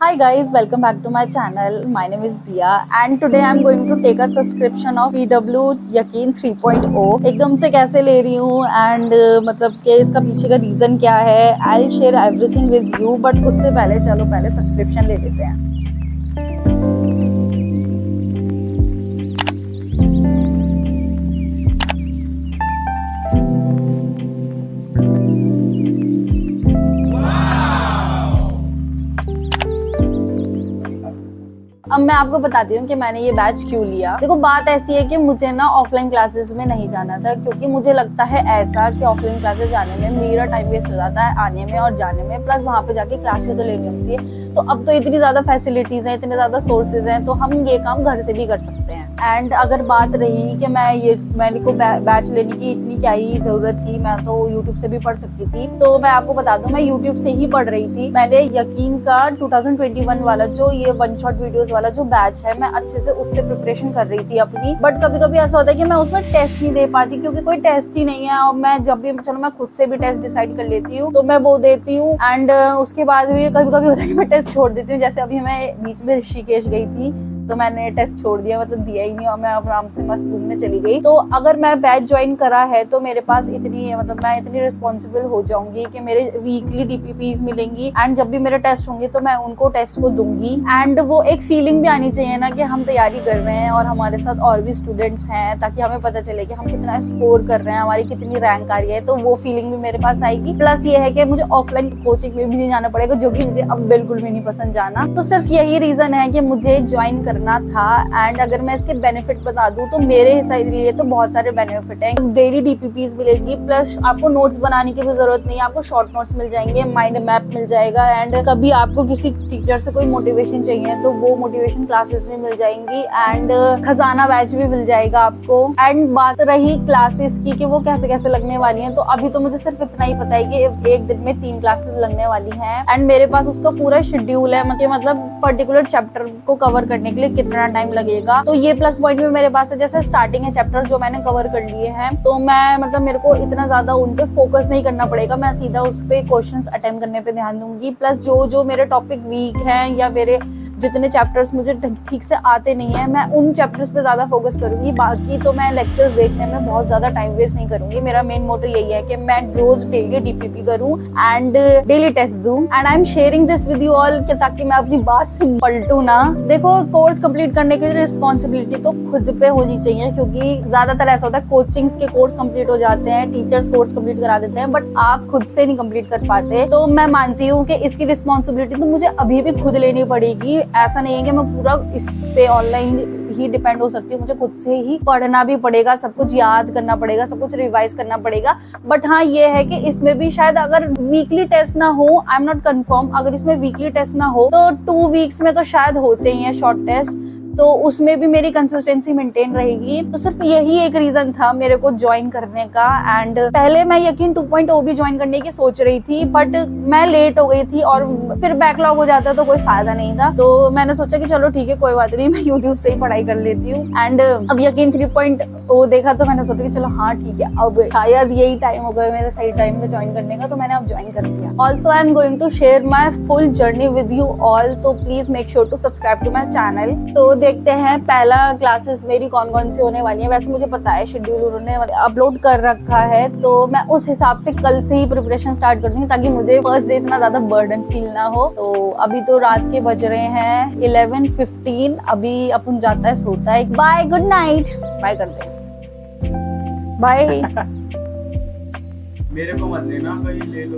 Hi guys, welcome back to my channel. My name is Dia and today I'm going to take a subscription of PW यकीन 3.0. एकदम से कैसे ले रही हूँ एंड मतलब कि इसका पीछे का रीजन क्या है, I'll share everything with you. But उससे पहले चलो पहले सब्सक्रिप्शन ले लेते हैं. अब मैं आपको बताती हूँ कि मैंने ये बैच क्यों लिया. देखो बात ऐसी है कि मुझे ना ऑफलाइन क्लासेस में नहीं जाना था क्योंकि मुझे लगता है ऐसा कि ऑफलाइन क्लासेस जाने में मेरा टाइम वेस्ट हो जाता है आने में और जाने में, प्लस वहाँ पे जाके क्लासेस तो लेनी होती है. तो अब तो इतनी ज्यादा फैसिलिटीज हैं, इतने ज्यादा सोर्सेज हैं, तो हम ये काम घर से भी कर सकते हैं. एंड अगर बात रही कि मैंने को बैच लेने की इतनी क्या ही जरूरत थी, मैं तो यूट्यूब से भी पढ़ सकती थी. तो मैं आपको बता दूं मैं यूट्यूब से ही पढ़ रही थी. मैंने यकीन का 2021 वाला जो ये वन शॉट वीडियोस वाला जो बैच है, मैं अच्छे से उससे प्रिपरेशन कर रही थी अपनी. बट कभी कभी ऐसा होता है कि मैं उसमें टेस्ट नहीं दे पाती क्योंकि कोई टेस्ट ही नहीं है. और मैं जब भी चलो मैं खुद से भी टेस्ट डिसाइड कर लेती हूँ तो मैं वो देती हूँ. एंड उसके बाद भी कभी कभी होता है कि मैं टेस्ट छोड़ देती हूँ. जैसे अभी मैं बीच में ऋषिकेश गई थी तो मैंने टेस्ट छोड़ दिया, मतलब दिया ही नहीं और मैं आराम से मस्त घूमने चली गई. तो अगर मैं बैच ज्वाइन करा है तो मेरे पास इतनी मतलब मैं इतनी रिस्पॉन्सिबल हो जाऊंगी कि मेरे वीकली डीपीपीज मिलेंगी एंड जब भी मेरे टेस्ट होंगे तो मैं उनको टेस्ट को दूंगी. एंड वो एक फीलिंग भी आनी चाहिए ना कि हम तैयारी कर रहे हैं और हमारे साथ और भी स्टूडेंट्स हैं, ताकि हमें पता चले कि हम कितना स्कोर कर रहे हैं, हमारी कितनी रैंक आ रही है. तो वो फीलिंग भी मेरे पास आएगी. प्लस ये है कि मुझे ऑफलाइन कोचिंग में भी नहीं जाना पड़ेगा जो कि मुझे अब बिल्कुल भी नहीं पसंद जाना. तो सिर्फ यही रीजन है कि मुझे ज्वाइन करना था. एंड अगर मैं इसके बेनिफिट बता दूं तो मेरे लिए तो बहुत सारे बेनिफिट हैं. डेली डीपीपीज मिलेगी, प्लस आपको नोट्स बनाने की भी जरूरत नहीं है, आपको शॉर्ट नोट्स मिल जाएंगे, माइंड मैप मिल जाएगा. एंड कभी आपको किसी टीचर से कोई मोटिवेशन चाहिए तो वो मोटिवेशन क्लासेस भी मिल जाएंगी. एंड खजाना बैच भी मिल जाएगा आपको. एंड बात रही क्लासेस की कि वो कैसे कैसे लगने वाली हैं, तो अभी तो मुझे सिर्फ इतना ही पता है कि एक दिन में 3 क्लासेस लगने वाली हैं. एंड मेरे पास उसका पूरा शेड्यूल है, मतलब पर्टिकुलर चैप्टर को कवर करने के लिए कितना टाइम लगेगा. तो ये प्लस पॉइंट भी मेरे पास है. जैसे स्टार्टिंग है चैप्टर जो मैंने कवर कर लिए हैं, तो मैं मतलब मेरे को इतना ज्यादा उन पे फोकस नहीं करना पड़ेगा, मैं सीधा उस पे क्वेश्चंस अटेम्प्ट करने पे ध्यान दूंगी. प्लस जो मेरे टॉपिक वीक हैं या मेरे जितने चैप्टर्स मुझे ठीक से आते नहीं है, मैं उन चैप्टर्स पे ज्यादा फोकस करूंगी. बाकी तो मैं लेक्चर्स देखने में बहुत ज्यादा टाइम वेस्ट नहीं करूंगी. मेरा मेन मोटो यही है कि मैं रोज डेली डीपीपी करूं एंड डेली टेस्ट दूं. And I am sharing this with you all ताकि मैं अपनी बात से पलटू ना. देखो कोर्स कंप्लीट करने की रिस्पॉन्सिबिलिटी तो खुद पे होनी चाहिए, क्योंकि ज्यादातर ऐसा होता है कोचिंग्स के कोर्स कंप्लीट हो जाते हैं, टीचर्स कोर्स कंप्लीट करा देते हैं, बट आप खुद से नहीं कंप्लीट कर पाते. तो मैं मानती हूँ कि इसकी रिस्पॉन्सिबिलिटी तो मुझे अभी भी खुद लेनी पड़ेगी. ऐसा नहीं है कि मैं पूरा इस पे ऑनलाइन ही डिपेंड हो सकती हूँ. मुझे खुद से ही पढ़ना भी पड़ेगा, सब कुछ याद करना पड़ेगा, सब कुछ रिवाइज करना पड़ेगा. बट हाँ ये है कि इसमें भी शायद अगर वीकली टेस्ट ना हो, आई एम नॉट कंफर्म, अगर इसमें वीकली टेस्ट ना हो तो 2 वीक्स में तो शायद होते ही हैं शॉर्ट टेस्ट, तो उसमें भी मेरी कंसिस्टेंसी मेंटेन रहेगी. तो सिर्फ यही एक रीजन था मेरे को ज्वाइन करने का. एंड पहले मैं यकीन 2.0 भी ज्वाइन करने की सोच रही थी, बट मैं लेट हो गई थी और फिर बैकलॉग हो जाता तो कोई फायदा नहीं था. तो मैंने सोचा कि चलो ठीक है कोई बात नहीं, मैं यूट्यूब से ही पढ़ाई कर लेती हूँ. एंड अब यकीन 3.0 देखा तो मैंने सोचा कि चलो हाँ ठीक है, अब शायद यही टाइम हो गया मेरा सही टाइम में ज्वाइन करने का, तो मैंने अब ज्वाइन कर लिया. Also I am going to share my full journey with you all, तो please make sure to subscribe to my channel. तो देखते हैं पहला क्लासेस मेरी कौन कौन सी होने वाली है. वैसे मुझे पता है शेड्यूल उन्होंने अपलोड कर रखा है, तो मैं उस हिसाब से कल से ही प्रिपरेशन स्टार्ट कर दूंगी ताकि मुझे फर्स्ट डे इतना ज्यादा बर्डन फील ना हो. तो अभी तो रात के बज रहे हैं 11:15. अभी अपन जाता है सोता है. Bye, good night. बाय करते हैं, बाय. मेरे को मत देना, कहीं ले लो.